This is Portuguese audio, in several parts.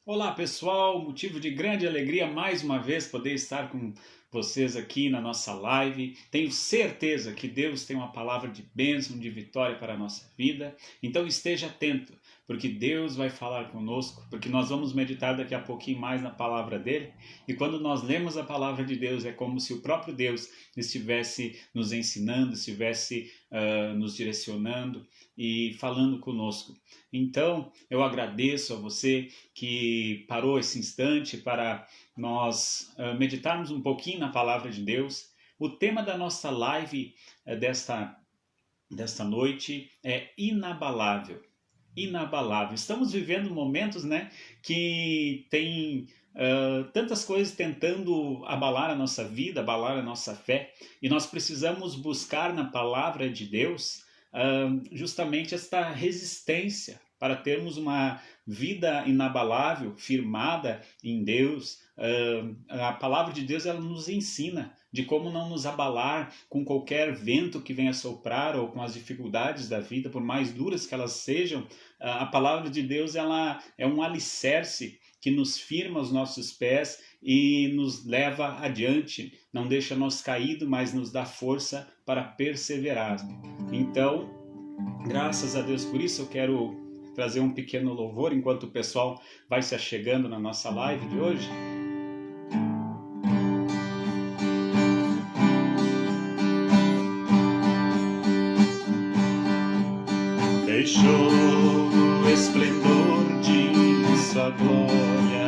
Olá pessoal, motivo de grande alegria mais uma vez poder estar com vocês aqui na nossa live. Tenho certeza que Deus tem uma palavra de bênção, de vitória para a nossa vida. Então esteja atento, porque Deus vai falar conosco, porque nós vamos meditar daqui a pouquinho mais na palavra dele. E quando nós lemos a palavra de Deus, é como se o próprio Deus estivesse nos ensinando, estivesse nos direcionando e falando conosco. Então, eu agradeço a você que parou esse instante para nós meditarmos um pouquinho na palavra de Deus. O tema da nossa live desta noite é inabalável. Inabalável. Estamos vivendo momentos, né, que tem tantas coisas tentando abalar a nossa vida, abalar a nossa fé, e nós precisamos buscar na palavra de Deus justamente esta resistência para termos uma vida inabalável, firmada em Deus. A palavra de Deus ela nos ensina de como não nos abalar com qualquer vento que venha soprar ou com as dificuldades da vida, por mais duras que elas sejam. A palavra de Deus ela é um alicerce que nos firma os nossos pés e nos leva adiante, não deixa nós caídos, mas nos dá força para perseverar. Então, graças a Deus por isso, eu quero trazer um pequeno louvor enquanto o pessoal vai se achegando na nossa live de hoje. Deixou o esplendor de sua glória,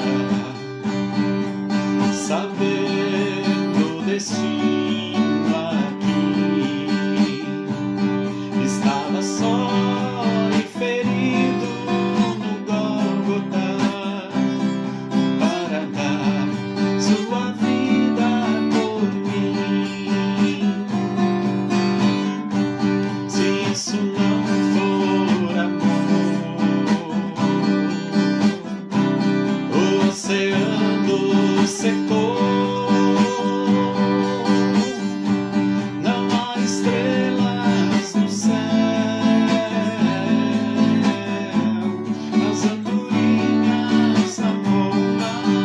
sabendo o destino aqui, estava só e ferido no Gólgota para dar sua vida por mim. Se isso não for amor, o oceano secou. Não há estrelas no céu, as andorinhas não voam mais.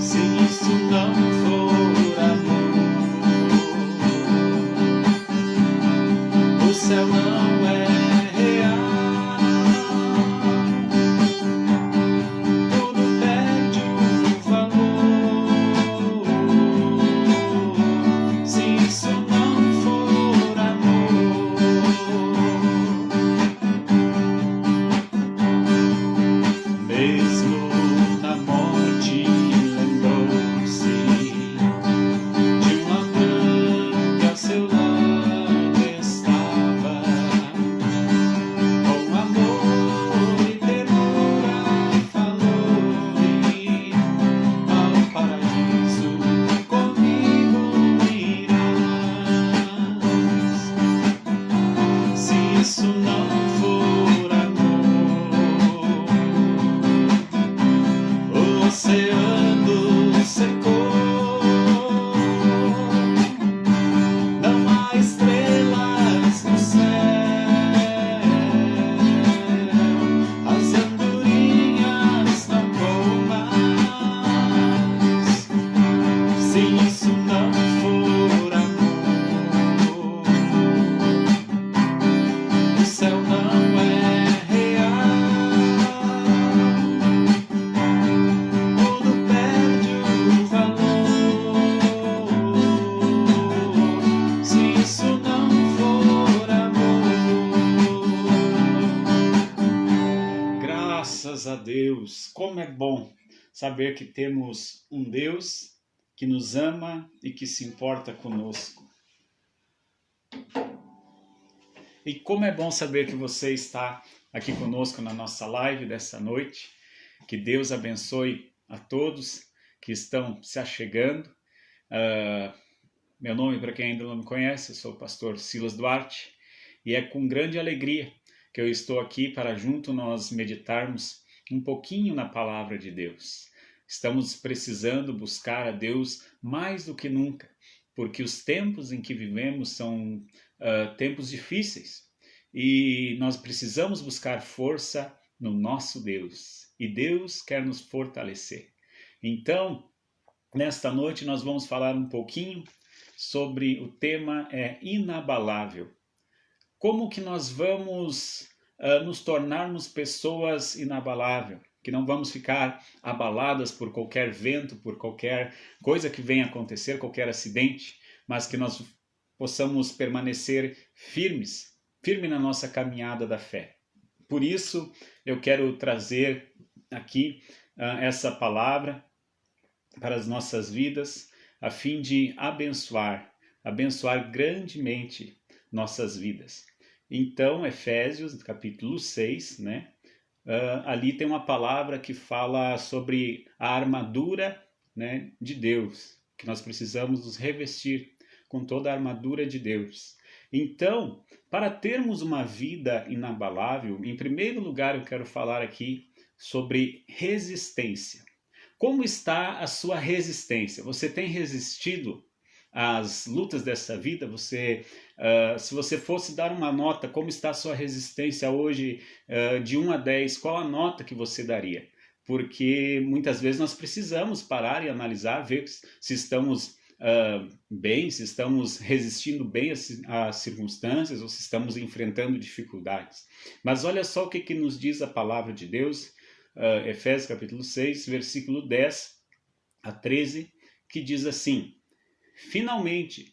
Se isso não for amor, o céu não é real. Tudo perde o valor. Se isso não for amor, mesmo na morte lembrou-se de um ladrão que a seu lado estava, com amor e ternura falou-lhe: ao paraíso comigo irás. Se isso não for amor, o oceano secou. Não há estrelas no céu, as andorinhas não voam mais. Se isso não for amor, o céu não é real. Tudo perde o valor. Se isso não for amor. Graças a Deus, como é bom saber que temos um Deus que nos ama e que se importa conosco. E como é bom saber que você está aqui conosco na nossa live dessa noite. Que Deus abençoe a todos que estão se achegando. Meu nome, para quem ainda não me conhece, eu sou o pastor Silas Duarte. E é com grande alegria que eu estou aqui para junto nós meditarmos um pouquinho na palavra de Deus. Estamos precisando buscar a Deus mais do que nunca, porque os tempos em que vivemos são tempos difíceis e nós precisamos buscar força no nosso Deus. E Deus quer nos fortalecer. Então, nesta noite nós vamos falar um pouquinho sobre o tema inabalável. Como que nós vamos nos tornarmos pessoas inabaláveis? Que não vamos ficar abaladas por qualquer vento, por qualquer coisa que venha acontecer, qualquer acidente, mas que nós possamos permanecer firmes na nossa caminhada da fé. Por isso, eu quero trazer aqui essa palavra para as nossas vidas, a fim de abençoar grandemente nossas vidas. Então, Efésios, capítulo 6, né? Ali tem uma palavra que fala sobre a armadura, né, de Deus, que nós precisamos nos revestir com toda a armadura de Deus. Então, para termos uma vida inabalável, em primeiro lugar eu quero falar aqui sobre resistência. Como está a sua resistência? Você tem resistido às lutas dessa vida? Se você fosse dar uma nota, como está a sua resistência hoje, de 1 a 10, qual a nota que você daria? Porque muitas vezes nós precisamos parar e analisar, ver se estamos bem, se estamos resistindo bem às circunstâncias ou se estamos enfrentando dificuldades. Mas olha só o que nos diz a palavra de Deus, Efésios capítulo 6, versículo 10 a 13, que diz assim: finalmente,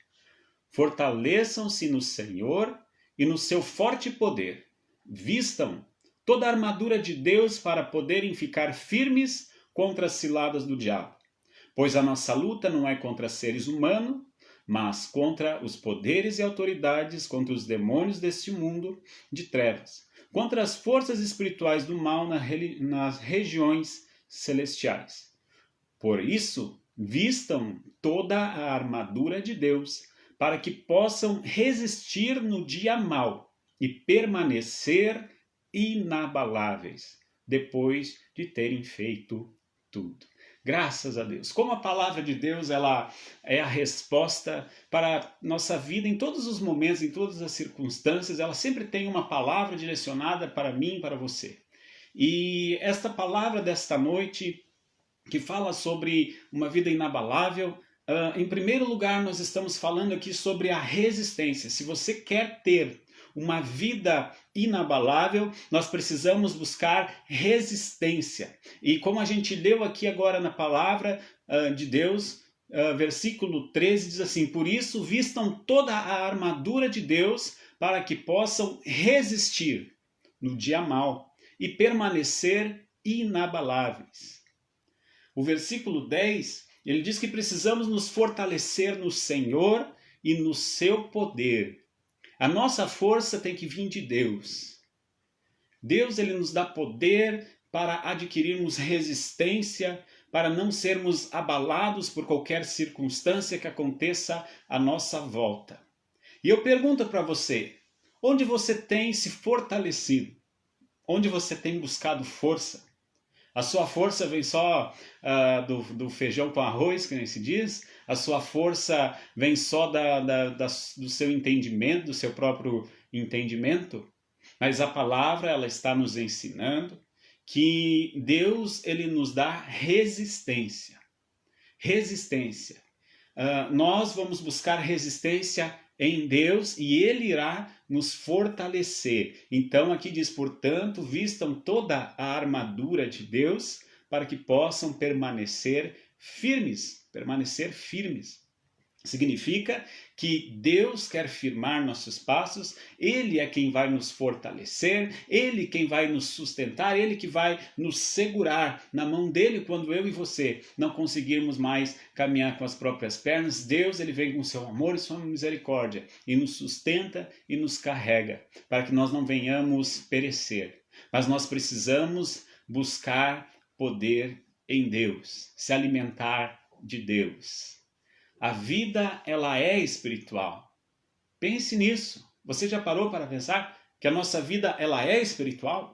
fortaleçam-se no Senhor e no seu forte poder. Vistam toda a armadura de Deus para poderem ficar firmes contra as ciladas do diabo. Pois a nossa luta não é contra seres humanos, mas contra os poderes e autoridades, contra os demônios deste mundo de trevas, contra as forças espirituais do mal nas regiões celestiais. Por isso, vistam toda a armadura de Deus, para que possam resistir no dia mau e permanecer inabaláveis, depois de terem feito tudo. Graças a Deus. Como a palavra de Deus ela é a resposta para a nossa vida em todos os momentos, em todas as circunstâncias, ela sempre tem uma palavra direcionada para mim e para você. E esta palavra desta noite, que fala sobre uma vida inabalável, em primeiro lugar nós estamos falando aqui sobre a resistência. Se você quer ter uma vida inabalável, nós precisamos buscar resistência. E como a gente leu aqui agora na palavra de Deus, versículo 13 diz assim: por isso vistam toda a armadura de Deus para que possam resistir no dia mau e permanecer inabaláveis. O versículo 10, ele diz que precisamos nos fortalecer no Senhor e no seu poder. A nossa força tem que vir de Deus. Deus ele nos dá poder para adquirirmos resistência, para não sermos abalados por qualquer circunstância que aconteça à nossa volta. E eu pergunto para você, onde você tem se fortalecido? Onde você tem buscado força? A sua força vem só do feijão com arroz, que nem se diz? A sua força vem só do seu entendimento, do seu próprio entendimento? Mas a palavra ela está nos ensinando que Deus ele nos dá resistência. Resistência. Nós vamos buscar resistência em Deus e Ele irá nos fortalecer. Então aqui diz, portanto, vistam toda a armadura de Deus para que possam permanecer firmes. Permanecer firmes. Significa que Deus quer firmar nossos passos, Ele é quem vai nos fortalecer, Ele quem vai nos sustentar, Ele que vai nos segurar na mão dEle quando eu e você não conseguirmos mais caminhar com as próprias pernas. Deus ele vem com seu amor e sua misericórdia e nos sustenta e nos carrega para que nós não venhamos perecer. Mas nós precisamos buscar poder em Deus, se alimentar de Deus. A vida, ela é espiritual. Pense nisso. Você já parou para pensar que a nossa vida, ela é espiritual?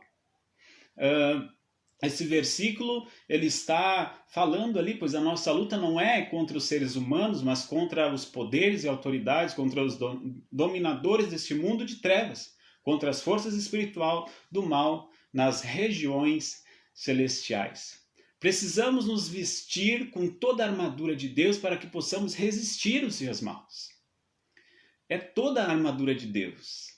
Esse versículo, ele está falando ali, pois a nossa luta não é contra os seres humanos, mas contra os poderes e autoridades, contra os dominadores deste mundo de trevas, contra as forças espirituais do mal nas regiões celestiais. Precisamos nos vestir com toda a armadura de Deus para que possamos resistir os dias maus. É toda a armadura de Deus.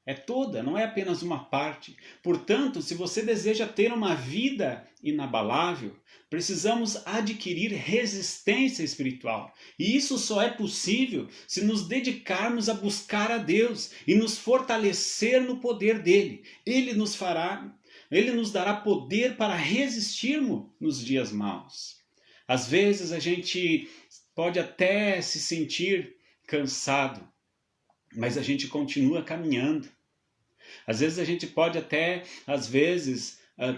É toda, não é apenas uma parte. Portanto, se você deseja ter uma vida inabalável, precisamos adquirir resistência espiritual. E isso só é possível se nos dedicarmos a buscar a Deus e nos fortalecer no poder dele. Ele nos dará poder para resistirmos nos dias maus. Às vezes a gente pode até se sentir cansado, mas a gente continua caminhando. Às vezes a gente pode até,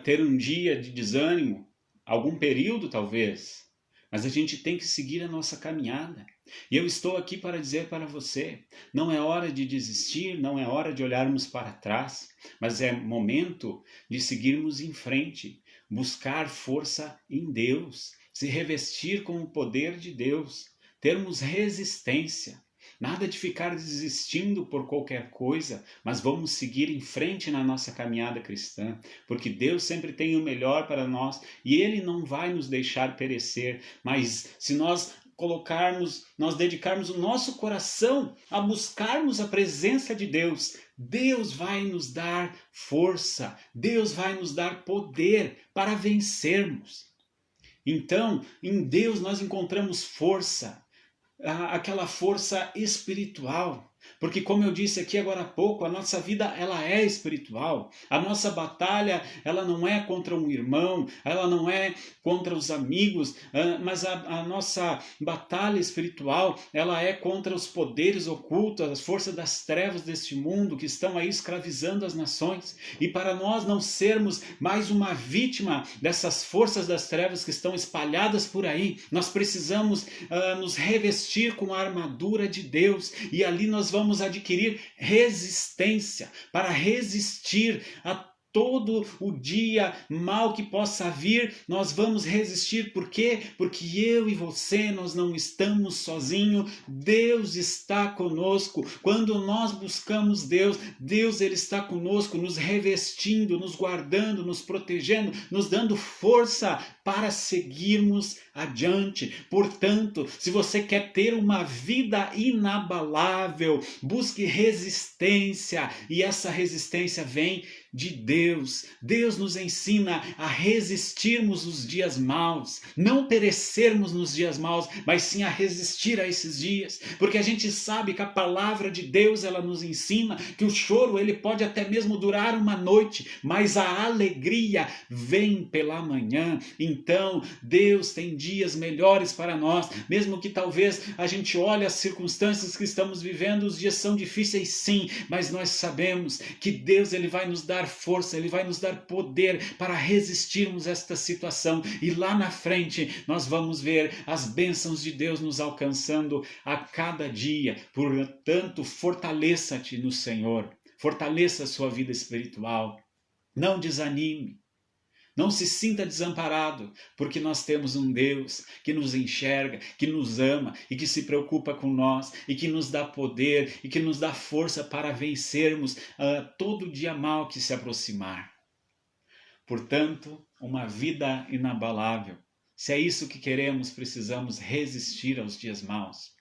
ter um dia de desânimo, algum período talvez, mas a gente tem que seguir a nossa caminhada. E eu estou aqui para dizer para você, não é hora de desistir, não é hora de olharmos para trás, mas é momento de seguirmos em frente, buscar força em Deus, se revestir com o poder de Deus, termos resistência. Nada de ficar desistindo por qualquer coisa, mas vamos seguir em frente na nossa caminhada cristã, porque Deus sempre tem o melhor para nós e Ele não vai nos deixar perecer. Mas se nós dedicarmos o nosso coração a buscarmos a presença de Deus, Deus vai nos dar força, Deus vai nos dar poder para vencermos. Então, em Deus nós encontramos força, aquela força espiritual, porque como eu disse aqui agora há pouco, a nossa vida ela é espiritual. A nossa batalha ela não é contra um irmão, ela não é contra os amigos, mas a nossa batalha espiritual ela é contra os poderes ocultos, as forças das trevas deste mundo que estão aí escravizando as nações. E para nós não sermos mais uma vítima dessas forças das trevas que estão espalhadas por aí, nós precisamos nos revestir com a armadura de Deus, e ali nós vamos adquirir resistência para resistir a todo o dia mal que possa vir. Nós vamos resistir. Por quê? Porque eu e você, nós não estamos sozinhos. Deus está conosco. Quando nós buscamos Deus, Deus ele está conosco, nos revestindo, nos guardando, nos protegendo, nos dando força para seguirmos adiante. Portanto, se você quer ter uma vida inabalável, busque resistência, e essa resistência vem de Deus. Deus nos ensina a resistirmos os dias maus, não perecermos nos dias maus, mas sim a resistir a esses dias, porque a gente sabe que a palavra de Deus ela nos ensina que o choro ele pode até mesmo durar uma noite, mas a alegria vem pela manhã. Então Deus tem dias melhores para nós, mesmo que talvez a gente olhe as circunstâncias que estamos vivendo, os dias são difíceis sim, mas nós sabemos que Deus ele vai nos dar força, ele vai nos dar poder para resistirmos a esta situação, e lá na frente nós vamos ver as bênçãos de Deus nos alcançando a cada dia. Portanto, fortaleça-te no Senhor, fortaleça a sua vida espiritual, não desanime. Não se sinta desamparado, porque nós temos um Deus que nos enxerga, que nos ama e que se preocupa com nós e que nos dá poder e que nos dá força para vencermos todo dia mal que se aproximar. Portanto, uma vida inabalável. Se é isso que queremos, precisamos resistir aos dias maus.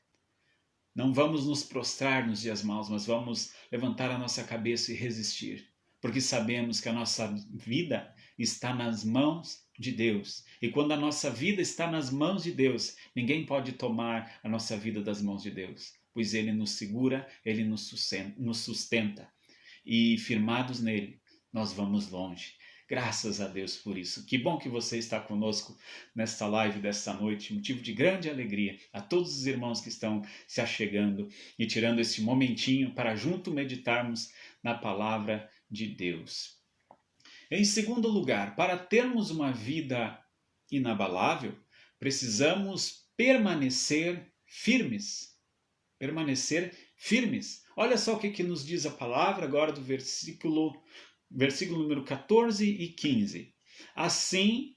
Não vamos nos prostrar nos dias maus, mas vamos levantar a nossa cabeça e resistir, porque sabemos que a nossa vida está nas mãos de Deus. E quando a nossa vida está nas mãos de Deus, ninguém pode tomar a nossa vida das mãos de Deus, pois Ele nos segura, Ele nos sustenta. E firmados nele, nós vamos longe. Graças a Deus por isso. Que bom que você está conosco nesta live desta noite, motivo de grande alegria a todos os irmãos que estão se achegando e tirando este momentinho para junto meditarmos na palavra de Deus. Em segundo lugar, para termos uma vida inabalável, precisamos permanecer firmes. Permanecer firmes. Olha só o que nos diz a palavra agora do versículo número 14 e 15. Assim,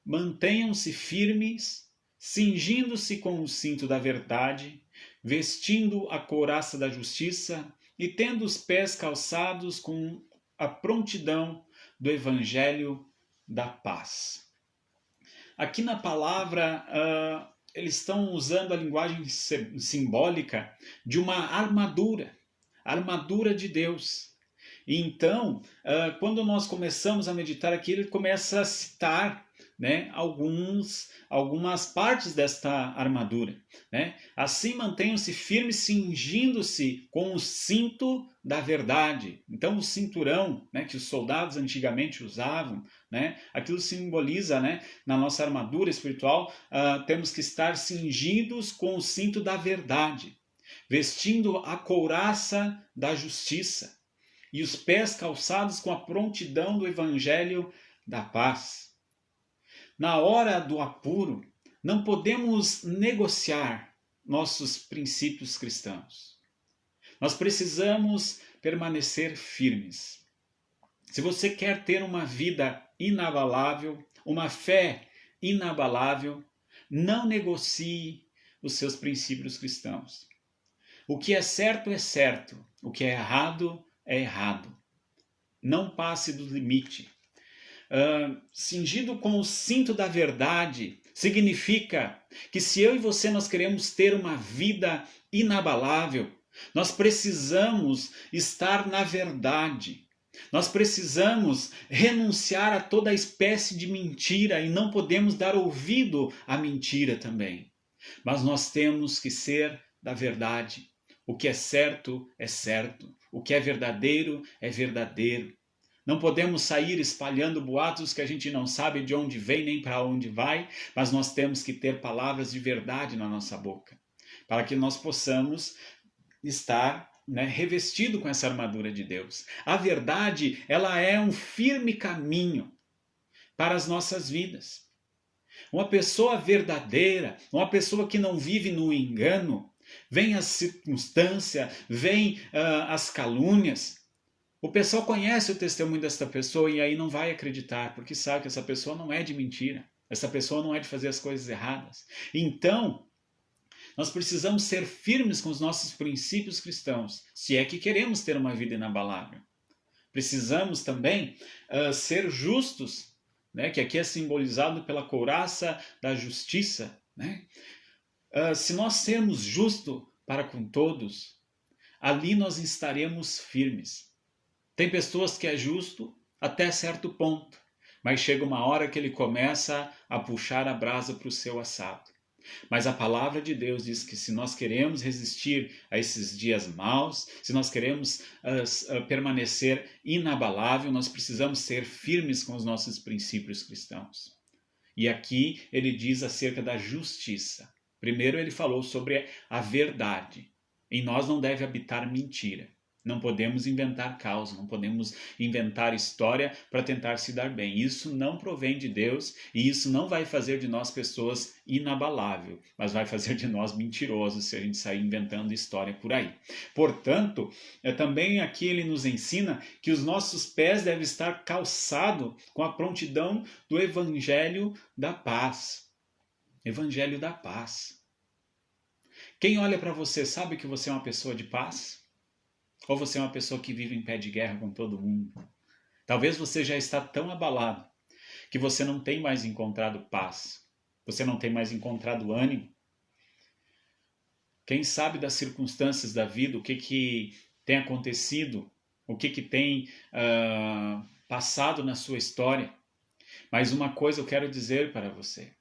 mantenham-se firmes, cingindo-se com o cinto da verdade, vestindo a couraça da justiça e tendo os pés calçados com a prontidão do Evangelho da paz. Aqui na palavra, eles estão usando a linguagem simbólica de uma armadura, a armadura de Deus. E então, quando nós começamos a meditar aqui, ele começa a citar, né, algumas partes desta armadura. Né? Assim mantenham-se firmes, cingindo-se com o cinto da verdade. Então o cinturão, né, que os soldados antigamente usavam, né, aquilo simboliza, né, na nossa armadura espiritual, temos que estar cingidos com o cinto da verdade, vestindo a couraça da justiça e os pés calçados com a prontidão do evangelho da paz. Na hora do apuro, não podemos negociar nossos princípios cristãos. Nós precisamos permanecer firmes. Se você quer ter uma vida inabalável, uma fé inabalável, não negocie os seus princípios cristãos. O que é certo é certo, o que é errado é errado. Não passe do limite. Cingido com o cinto da verdade significa que se eu e você nós queremos ter uma vida inabalável, nós precisamos estar na verdade. Nós precisamos renunciar a toda espécie de mentira e não podemos dar ouvido à mentira também. Mas nós temos que ser da verdade. O que é certo é certo. O que é verdadeiro é verdadeiro. Não podemos sair espalhando boatos que a gente não sabe de onde vem nem para onde vai, mas nós temos que ter palavras de verdade na nossa boca, para que nós possamos estar, né, revestido com essa armadura de Deus. A verdade, ela é um firme caminho para as nossas vidas. Uma pessoa verdadeira, uma pessoa que não vive no engano, vem a circunstância, vem as calúnias. O pessoal conhece o testemunho desta pessoa e aí não vai acreditar, porque sabe que essa pessoa não é de mentira, essa pessoa não é de fazer as coisas erradas. Então, nós precisamos ser firmes com os nossos princípios cristãos, se é que queremos ter uma vida inabalável. Precisamos também ser justos, né, que aqui é simbolizado pela couraça da justiça. Né? Se nós sermos justos para com todos, ali nós estaremos firmes. Tem pessoas que é justo até certo ponto, mas chega uma hora que ele começa a puxar a brasa para o seu assado. Mas a palavra de Deus diz que se nós queremos resistir a esses dias maus, se nós queremos permanecer inabalável, nós precisamos ser firmes com os nossos princípios cristãos. E aqui ele diz acerca da justiça. Primeiro ele falou sobre a verdade. Em nós não deve habitar mentira. Não podemos inventar causa, não podemos inventar história para tentar se dar bem. Isso não provém de Deus e isso não vai fazer de nós pessoas inabaláveis, mas vai fazer de nós mentirosos se a gente sair inventando história por aí. Portanto, também aqui ele nos ensina que os nossos pés devem estar calçados com a prontidão do Evangelho da paz. Evangelho da paz. Quem olha para você sabe que você é uma pessoa de paz? Ou você é uma pessoa que vive em pé de guerra com todo mundo? Talvez você já está tão abalado que você não tem mais encontrado paz. Você não tem mais encontrado ânimo. Quem sabe das circunstâncias da vida, o que tem acontecido, o que tem passado na sua história. Mas uma coisa eu quero dizer para você.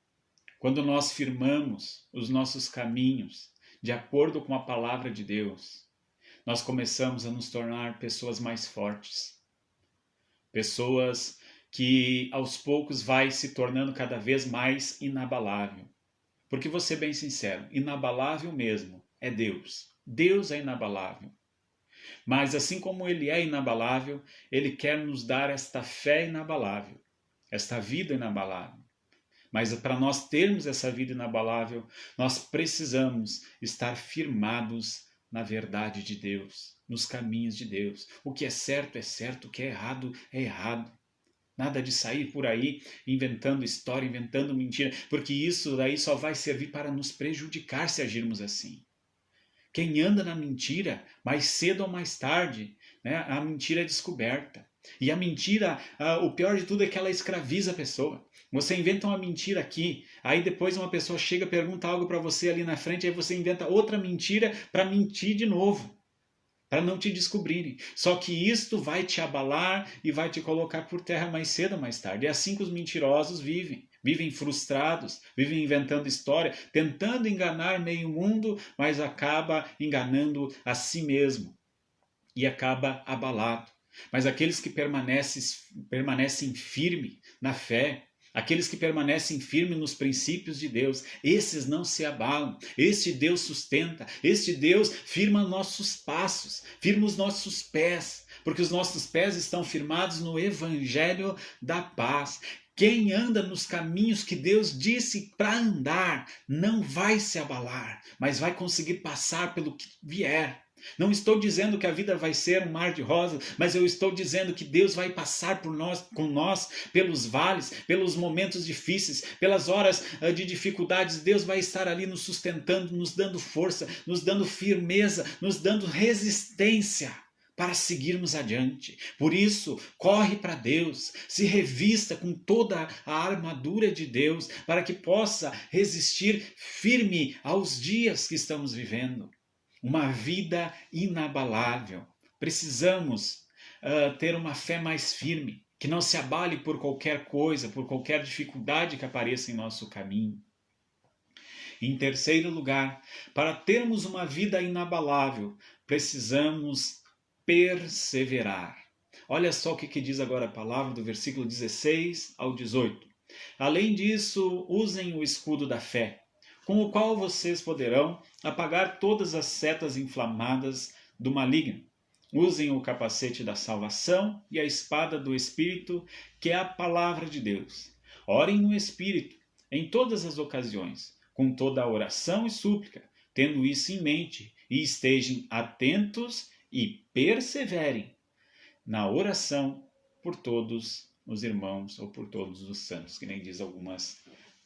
Quando nós firmamos os nossos caminhos de acordo com a palavra de Deus, nós começamos a nos tornar pessoas mais fortes. Pessoas que aos poucos vai se tornando cada vez mais inabalável. Porque vou ser bem sincero, inabalável mesmo é Deus. Deus é inabalável. Mas assim como Ele é inabalável, Ele quer nos dar esta fé inabalável, esta vida inabalável. Mas para nós termos essa vida inabalável, nós precisamos estar firmados na verdade de Deus, nos caminhos de Deus. O que é certo, o que é errado. Nada de sair por aí inventando história, inventando mentira, porque isso daí só vai servir para nos prejudicar se agirmos assim. Quem anda na mentira, mais cedo ou mais tarde, né, a mentira é descoberta. E a mentira, o pior de tudo é que ela escraviza a pessoa. Você inventa uma mentira aqui, aí depois uma pessoa chega, pergunta algo para você ali na frente, aí você inventa outra mentira para mentir de novo, para não te descobrirem. Só que isto vai te abalar e vai te colocar por terra mais cedo ou mais tarde. É assim que os mentirosos vivem. Vivem frustrados, vivem inventando história, tentando enganar meio mundo, mas acaba enganando a si mesmo e acaba abalado. Mas aqueles que permanecem firmes na fé, aqueles que permanecem firmes nos princípios de Deus, esses não se abalam. Este Deus sustenta, este Deus firma nossos passos, firma os nossos pés, porque os nossos pés estão firmados no Evangelho da paz. Quem anda nos caminhos que Deus disse para andar não vai se abalar, mas vai conseguir passar pelo que vier. Não estou dizendo que a vida vai ser um mar de rosas, mas eu estou dizendo que Deus vai passar com nós pelos vales, pelos momentos difíceis, pelas horas de dificuldades. Deus vai estar ali nos sustentando, nos dando força, nos dando firmeza, nos dando resistência para seguirmos adiante. Por isso, corre para Deus, se revista com toda a armadura de Deus, para que possa resistir firme aos dias que estamos vivendo. Uma vida inabalável. Precisamos ter uma fé mais firme, que não se abale por qualquer coisa, por qualquer dificuldade que apareça em nosso caminho. Em terceiro lugar, para termos uma vida inabalável, precisamos perseverar. Olha só o que diz agora a palavra do versículo 16 ao 18. Além disso, usem o escudo da fé, com o qual vocês poderão apagar todas as setas inflamadas do maligno. Usem o capacete da salvação e a espada do Espírito, que é a palavra de Deus. Orem no Espírito em todas as ocasiões, com toda a oração e súplica, tendo isso em mente, e estejam atentos e perseverem na oração por todos os irmãos ou por todos os santos, que nem diz algumas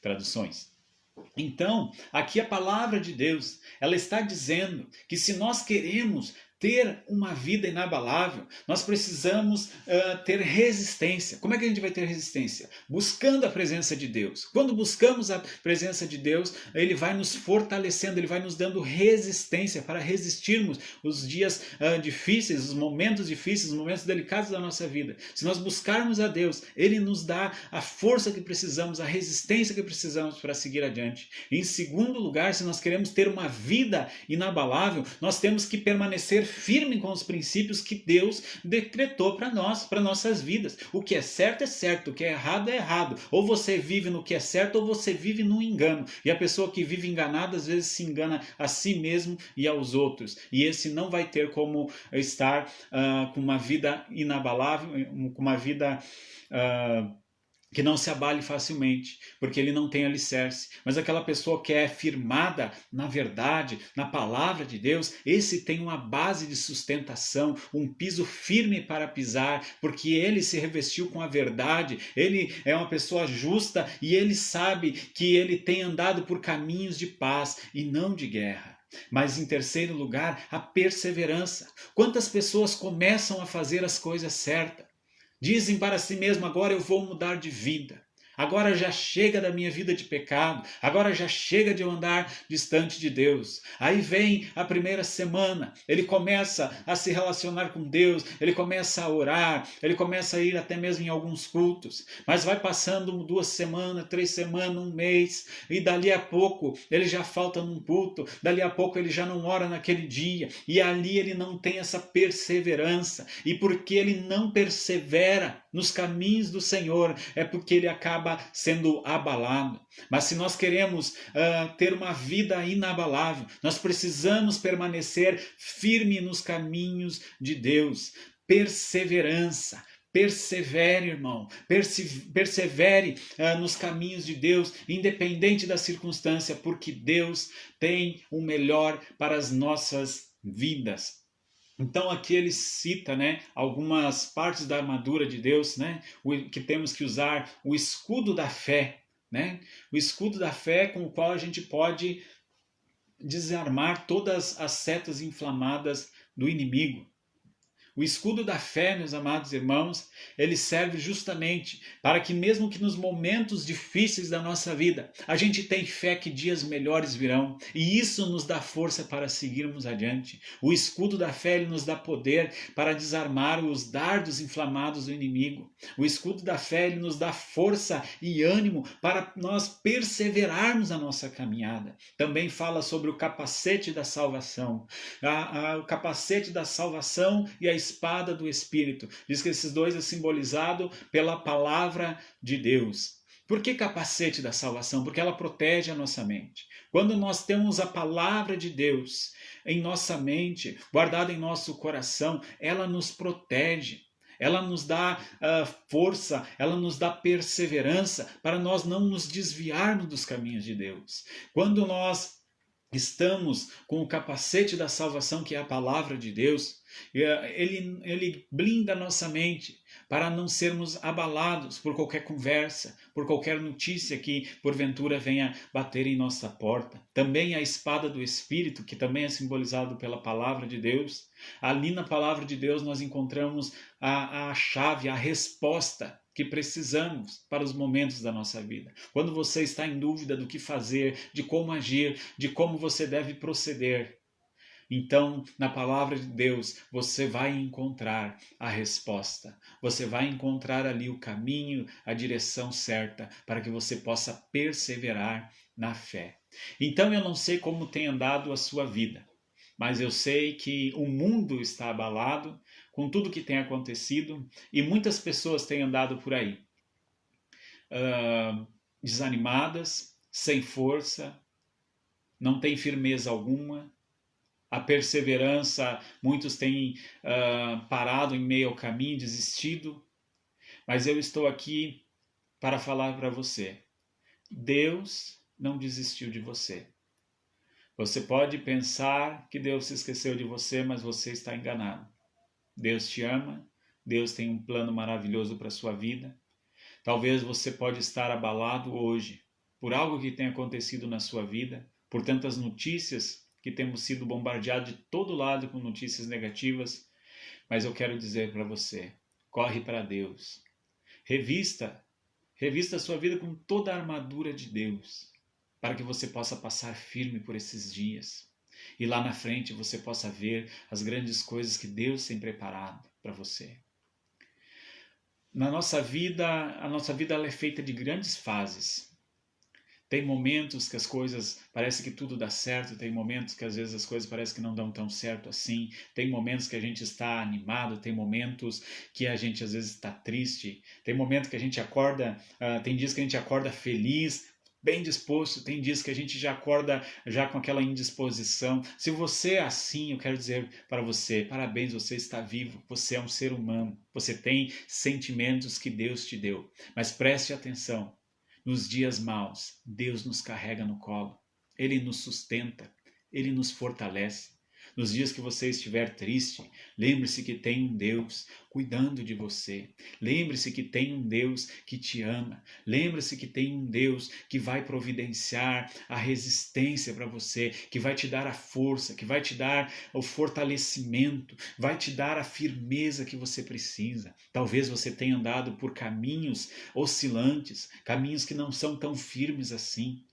traduções. Então, aqui a palavra de Deus, ela está dizendo que se nós queremos ter uma vida inabalável, nós precisamos ter resistência. Como é que a gente vai ter resistência? Buscando a presença de Deus. Quando buscamos a presença de Deus, Ele vai nos fortalecendo, Ele vai nos dando resistência para resistirmos os dias difíceis, os momentos delicados da nossa vida. Se nós buscarmos a Deus, Ele nos dá a força que precisamos, a resistência que precisamos para seguir adiante. Em segundo lugar, se nós queremos ter uma vida inabalável, nós temos que permanecer firme com os princípios que Deus decretou para nós, para nossas vidas. O que é certo, o que é errado. Ou você vive no que é certo, ou você vive no engano. E a pessoa que vive enganada, às vezes se engana a si mesmo e aos outros. E esse não vai ter como estar com uma vida inabalável, com uma vida que não se abale facilmente, porque ele não tem alicerce. Mas aquela pessoa que é firmada na verdade, na palavra de Deus, esse tem uma base de sustentação, um piso firme para pisar, porque ele se revestiu com a verdade, ele é uma pessoa justa e ele sabe que ele tem andado por caminhos de paz e não de guerra. Mas em terceiro lugar, a perseverança. Quantas pessoas começam a fazer as coisas certas? Dizem para si mesmo, agora eu vou mudar de vida. Agora já chega da minha vida de pecado. Agora já chega de eu andar distante de Deus. Aí vem a primeira semana. Ele começa a se relacionar com Deus. Ele começa a orar. Ele começa a ir até mesmo em alguns cultos. Mas vai passando 2 semanas, 3 semanas, 1 mês. E dali a pouco ele já falta num culto. Dali a pouco ele já não ora naquele dia. E ali ele não tem essa perseverança. E porque ele não persevera nos caminhos do Senhor, é porque ele acaba sendo abalado. Mas se nós queremos ter uma vida inabalável, nós precisamos permanecer firme nos caminhos de Deus. Perseverança. Persevere, irmão. Persevere nos caminhos de Deus, independente da circunstância, porque Deus tem o melhor para as nossas vidas. Então aqui ele cita, algumas partes da armadura de Deus, que temos que usar o escudo da fé, o escudo da fé com o qual a gente pode desarmar todas as setas inflamadas do inimigo. O escudo da fé, meus amados irmãos, ele serve justamente para que mesmo que nos momentos difíceis da nossa vida, a gente tem fé que dias melhores virão, e isso nos dá força para seguirmos adiante. O escudo da fé, ele nos dá poder para desarmar os dardos inflamados do inimigo. O escudo da fé, ele nos dá força e ânimo para nós perseverarmos na nossa caminhada. Também fala sobre o capacete da salvação. O capacete da salvação e a espada do Espírito. Diz que esses dois é simbolizado pela palavra de Deus. Por que capacete da salvação? Porque ela protege a nossa mente. Quando nós temos a palavra de Deus em nossa mente, guardada em nosso coração, ela nos protege. Ela nos dá força, ela nos dá perseverança para nós não nos desviarmos dos caminhos de Deus. Quando nós estamos com o capacete da salvação, que é a palavra de Deus, ele blinda a nossa mente para não sermos abalados por qualquer conversa, por qualquer notícia que porventura venha bater em nossa porta. Também a espada do Espírito, que também é simbolizado pela palavra de Deus. Ali na palavra de Deus nós encontramos a chave, a resposta que precisamos para os momentos da nossa vida. Quando você está em dúvida do que fazer, de como agir, de como você deve proceder, então, na palavra de Deus, você vai encontrar a resposta. Você vai encontrar ali o caminho, a direção certa para que você possa perseverar na fé. Então, eu não sei como tem andado a sua vida, mas eu sei que o mundo está abalado com tudo que tem acontecido e muitas pessoas têm andado por aí, desanimadas, sem força, não têm firmeza alguma. A perseverança, muitos têm parado em meio ao caminho, desistido, mas eu estou aqui para falar para você: Deus não desistiu de você. Você pode pensar que Deus se esqueceu de você, mas você está enganado. Deus te ama, Deus tem um plano maravilhoso para a sua vida. Talvez você pode estar abalado hoje por algo que tenha acontecido na sua vida, por tantas notícias que temos sido bombardeados de todo lado com notícias negativas, mas eu quero dizer para você: corre para Deus. Revista a sua vida com toda a armadura de Deus, para que você possa passar firme por esses dias. E lá na frente você possa ver as grandes coisas que Deus tem preparado para você. A nossa vida ela é feita de grandes fases. Tem momentos que as coisas, parece que tudo dá certo, tem momentos que às vezes as coisas parecem que não dão tão certo assim, tem momentos que a gente está animado, tem momentos que a gente às vezes está triste, tem momentos que a gente acorda, tem dias que a gente acorda feliz, bem disposto, tem dias que a gente já acorda já com aquela indisposição. Se você é assim, eu quero dizer para você: parabéns, você está vivo, você é um ser humano, você tem sentimentos que Deus te deu, mas preste atenção. Nos dias maus, Deus nos carrega no colo, Ele nos sustenta, Ele nos fortalece. Nos dias que você estiver triste, lembre-se que tem um Deus cuidando de você. Lembre-se que tem um Deus que te ama. Lembre-se que tem um Deus que vai providenciar a resistência para você, que vai te dar a força, que vai te dar o fortalecimento, vai te dar a firmeza que você precisa. Talvez você tenha andado por caminhos oscilantes, caminhos que não são tão firmes assim.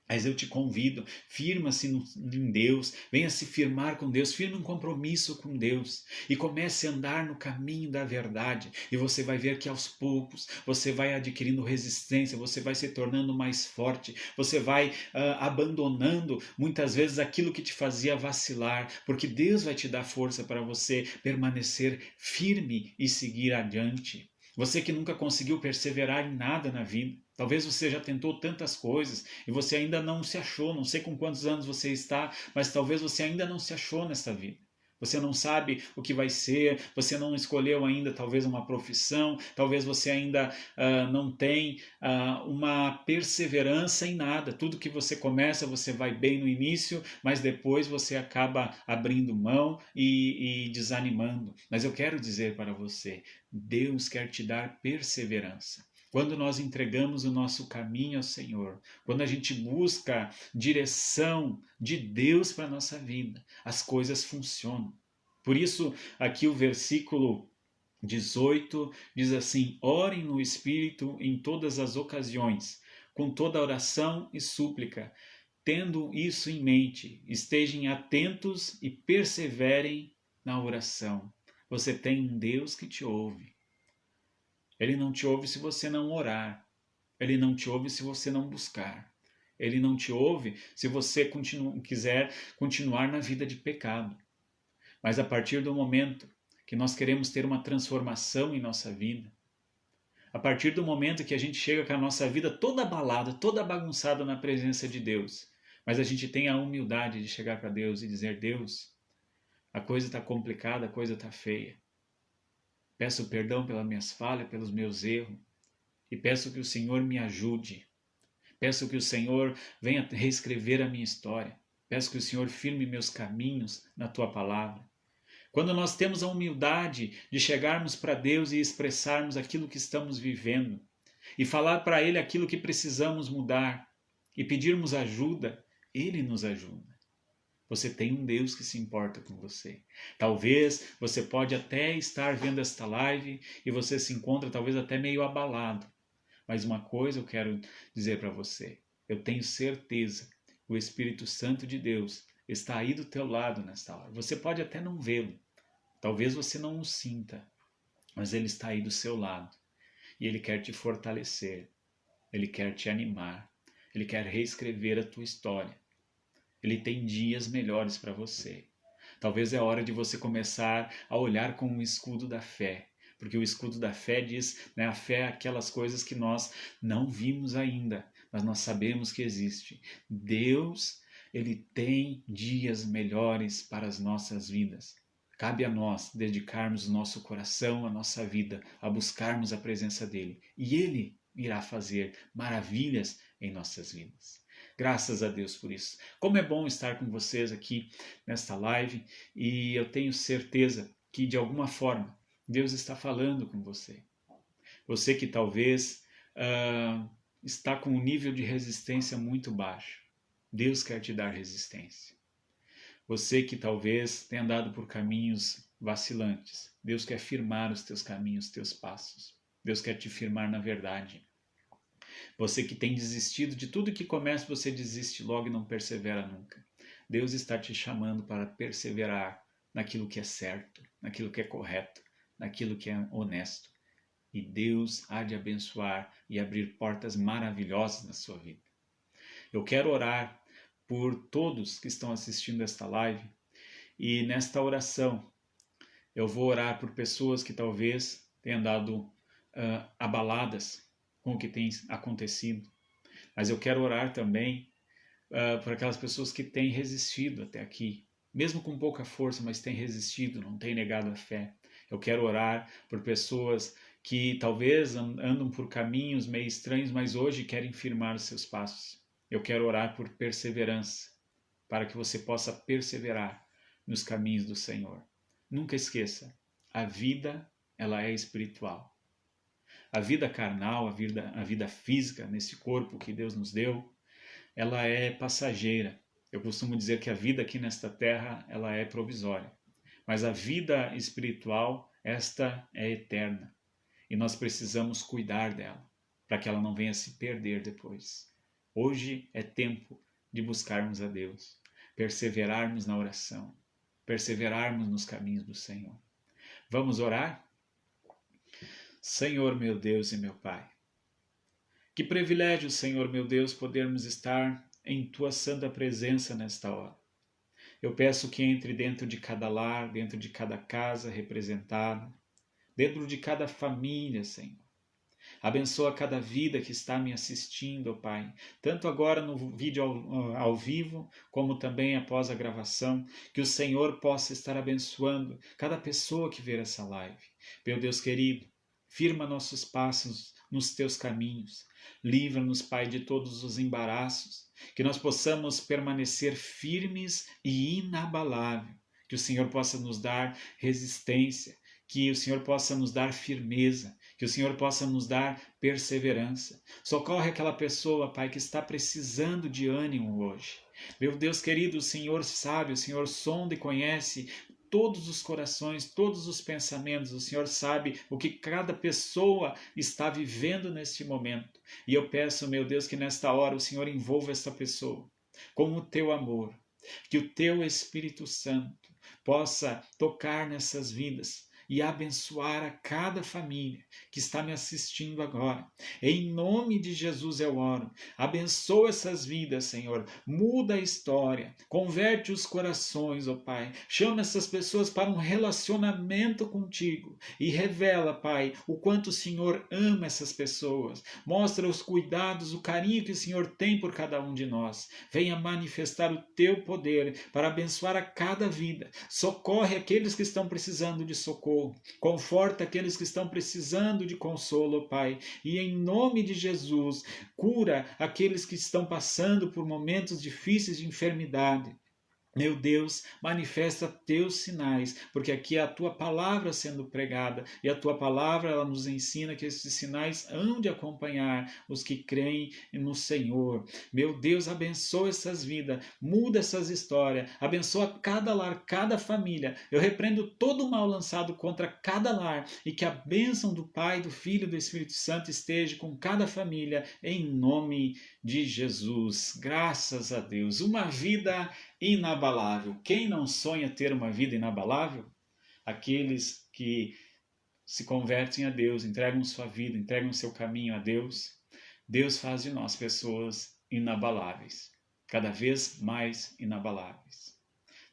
Mas eu te convido, firma-se em Deus, venha se firmar com Deus, firme um compromisso com Deus e comece a andar no caminho da verdade. E você vai ver que aos poucos você vai adquirindo resistência, você vai se tornando mais forte, você vai abandonando muitas vezes aquilo que te fazia vacilar, porque Deus vai te dar força para você permanecer firme e seguir adiante. Você que nunca conseguiu perseverar em nada na vida, talvez você já tentou tantas coisas e você ainda não se achou, não sei com quantos anos você está, mas talvez você ainda não se achou nesta vida. Você não sabe o que vai ser, você não escolheu ainda talvez uma profissão, talvez você ainda não tem uma perseverança em nada. Tudo que você começa, você vai bem no início, mas depois você acaba abrindo mão e desanimando. Mas eu quero dizer para você, Deus quer te dar perseverança. Quando nós entregamos o nosso caminho ao Senhor, quando a gente busca direção de Deus para a nossa vida, as coisas funcionam. Por isso, aqui o versículo 18 diz assim: orem no Espírito em todas as ocasiões, com toda oração e súplica. Tendo isso em mente, estejam atentos e perseverem na oração. Você tem um Deus que te ouve. Ele não te ouve se você não orar. Ele não te ouve se você não buscar. Ele não te ouve se você quiser continuar na vida de pecado. Mas a partir do momento que nós queremos ter uma transformação em nossa vida, a partir do momento que a gente chega com a nossa vida toda abalada, toda bagunçada na presença de Deus, mas a gente tem a humildade de chegar para Deus e dizer: Deus, a coisa está complicada, a coisa está feia. Peço perdão pelas minhas falhas, pelos meus erros, e peço que o Senhor me ajude. Peço que o Senhor venha reescrever a minha história. Peço que o Senhor firme meus caminhos na Tua palavra. Quando nós temos a humildade de chegarmos para Deus e expressarmos aquilo que estamos vivendo, e falar para Ele aquilo que precisamos mudar, e pedirmos ajuda, Ele nos ajuda. Você tem um Deus que se importa com você. Talvez você pode até estar vendo esta live e você se encontra talvez até meio abalado. Mas uma coisa eu quero dizer para você. Eu tenho certeza que o Espírito Santo de Deus está aí do teu lado nesta hora. Você pode até não vê-lo. Talvez você não o sinta. Mas ele está aí do seu lado. E ele quer te fortalecer. Ele quer te animar. Ele quer reescrever a tua história. Ele tem dias melhores para você. Talvez é hora de você começar a olhar com o escudo da fé. Porque o escudo da fé diz, né, a fé é aquelas coisas que nós não vimos ainda, mas nós sabemos que existe. Deus, Ele tem dias melhores para as nossas vidas. Cabe a nós dedicarmos o nosso coração, a nossa vida, a buscarmos a presença dEle. E Ele irá fazer maravilhas em nossas vidas. Graças a Deus por isso. Como é bom estar com vocês aqui nesta live, e eu tenho certeza que de alguma forma Deus está falando com você. Você que talvez está com um nível de resistência muito baixo. Deus quer te dar resistência. Você que talvez tenha andado por caminhos vacilantes. Deus quer firmar os teus caminhos, os teus passos. Deus quer te firmar na verdade. Você que tem desistido de tudo que começa, você desiste logo e não persevera nunca. Deus está te chamando para perseverar naquilo que é certo, naquilo que é correto, naquilo que é honesto. E Deus há de abençoar e abrir portas maravilhosas na sua vida. Eu quero orar por todos que estão assistindo esta live, e nesta oração eu vou orar por pessoas que talvez tenham andado abaladas com o que tem acontecido. Mas eu quero orar também por aquelas pessoas que têm resistido até aqui, mesmo com pouca força, mas têm resistido, não têm negado a fé. Eu quero orar por pessoas que talvez andam por caminhos meio estranhos, mas hoje querem firmar os seus passos. Eu quero orar por perseverança, para que você possa perseverar nos caminhos do Senhor. Nunca esqueça, a vida, ela é espiritual. A vida carnal, a vida física, nesse corpo que Deus nos deu, ela é passageira. Eu costumo dizer que a vida aqui nesta terra, ela é provisória. Mas a vida espiritual, esta é eterna. E nós precisamos cuidar dela, para que ela não venha se perder depois. Hoje é tempo de buscarmos a Deus, perseverarmos na oração, perseverarmos nos caminhos do Senhor. Vamos orar? Senhor meu Deus e meu Pai, que privilégio, Senhor meu Deus, podermos estar em Tua santa presença nesta hora. Eu peço que entre dentro de cada lar, dentro de cada casa representada, dentro de cada família, Senhor. Abençoa cada vida que está me assistindo, ó Pai, tanto agora no vídeo ao vivo, como também após a gravação, que o Senhor possa estar abençoando cada pessoa que ver essa live. Meu Deus querido, firma nossos passos nos Teus caminhos, livra-nos, Pai, de todos os embaraços, que nós possamos permanecer firmes e inabalável, que o Senhor possa nos dar resistência, que o Senhor possa nos dar firmeza, que o Senhor possa nos dar perseverança. Socorre aquela pessoa, Pai, que está precisando de ânimo hoje. Meu Deus querido, o Senhor sabe, o Senhor sonda e conhece todos os corações, todos os pensamentos. O Senhor sabe o que cada pessoa está vivendo neste momento. E eu peço, meu Deus, que nesta hora o Senhor envolva esta pessoa com o teu amor, que o teu Espírito Santo possa tocar nessas vidas e abençoar a cada família que está me assistindo agora. Em nome de Jesus eu oro. Abençoa essas vidas, Senhor. Muda a história. Converte os corações, ó Pai. Chama essas pessoas para um relacionamento contigo e revela, Pai, o quanto o Senhor ama essas pessoas. Mostra os cuidados, o carinho que o Senhor tem por cada um de nós. Venha manifestar o teu poder para abençoar a cada vida. Socorre aqueles que estão precisando de socorro. Conforta aqueles que estão precisando de consolo, Pai. E em nome de Jesus, cura aqueles que estão passando por momentos difíceis de enfermidade. Meu Deus, manifesta teus sinais, porque aqui é a tua palavra sendo pregada, e a tua palavra ela nos ensina que esses sinais hão de acompanhar os que creem no Senhor. Meu Deus, abençoa essas vidas, muda essas histórias, abençoa cada lar, cada família. Eu repreendo todo o mal lançado contra cada lar, e que a bênção do Pai, do Filho e do Espírito Santo esteja com cada família, em nome de Jesus. Graças a Deus. Uma vida inabalável. Quem não sonha ter uma vida inabalável? Aqueles que se convertem a Deus, entregam sua vida, entregam seu caminho a Deus. Deus faz de nós pessoas inabaláveis, cada vez mais inabaláveis.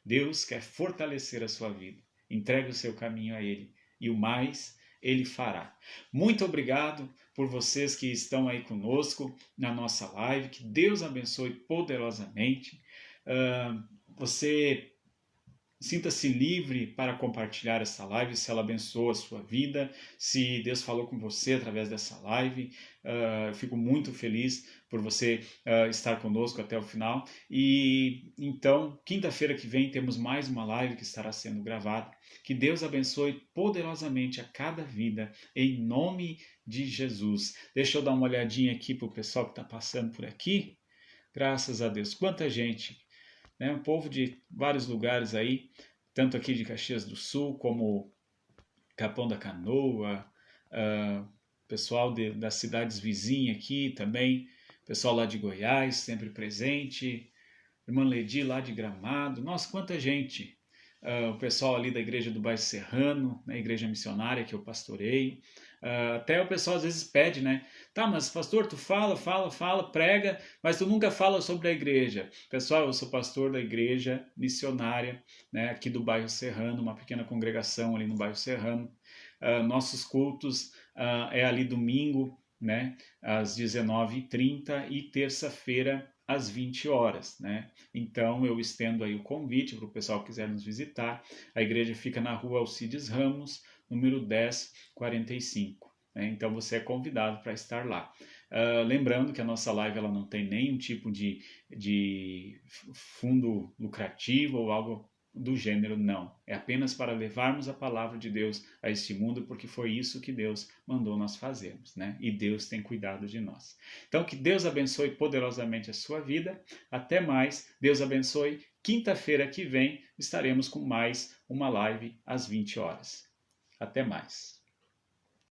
Deus quer fortalecer a sua vida. Entregue o seu caminho a Ele e o mais Ele fará. Muito obrigado por vocês que estão aí conosco na nossa live. Que Deus abençoe poderosamente. Você sinta-se livre para compartilhar essa live, se ela abençoa a sua vida, se Deus falou com você através dessa live. Eu fico muito feliz por você estar conosco até o final. E então, quinta-feira que vem, temos mais uma live que estará sendo gravada. Que Deus abençoe poderosamente a cada vida, em nome de Jesus. Deixa eu dar uma olhadinha aqui para o pessoal que está passando por aqui. Graças a Deus, quanta gente! Né? Um povo de vários lugares aí, tanto aqui de Caxias do Sul, como Capão da Canoa, pessoal das cidades vizinhas aqui também, pessoal lá de Goiás, sempre presente, irmã Ledi lá de Gramado, nossa, quanta gente! O pessoal ali da igreja do Bairro Serrano, na igreja missionária que eu pastorei. Até o pessoal às vezes pede, né? Tá, mas pastor, tu fala, prega, mas tu nunca fala sobre a igreja. Pessoal, eu sou pastor da igreja missionária, né, aqui do Bairro Serrano, uma pequena congregação ali no Bairro Serrano. Nossos cultos é ali domingo, né, às 19h30 e terça-feira às 20 horas, né? Então eu estendo aí o convite para o pessoal que quiser nos visitar. A igreja fica na rua Alcides Ramos, número 1045. Né? Então você é convidado para estar lá. Lembrando que a nossa live ela não tem nenhum tipo de fundo lucrativo ou algo do gênero, não. É apenas para levarmos a palavra de Deus a este mundo, porque foi isso que Deus mandou nós fazermos, né? E Deus tem cuidado de nós. Então, que Deus abençoe poderosamente a sua vida. Até mais. Deus abençoe. Quinta-feira que vem estaremos com mais uma live às 20 horas. Até mais.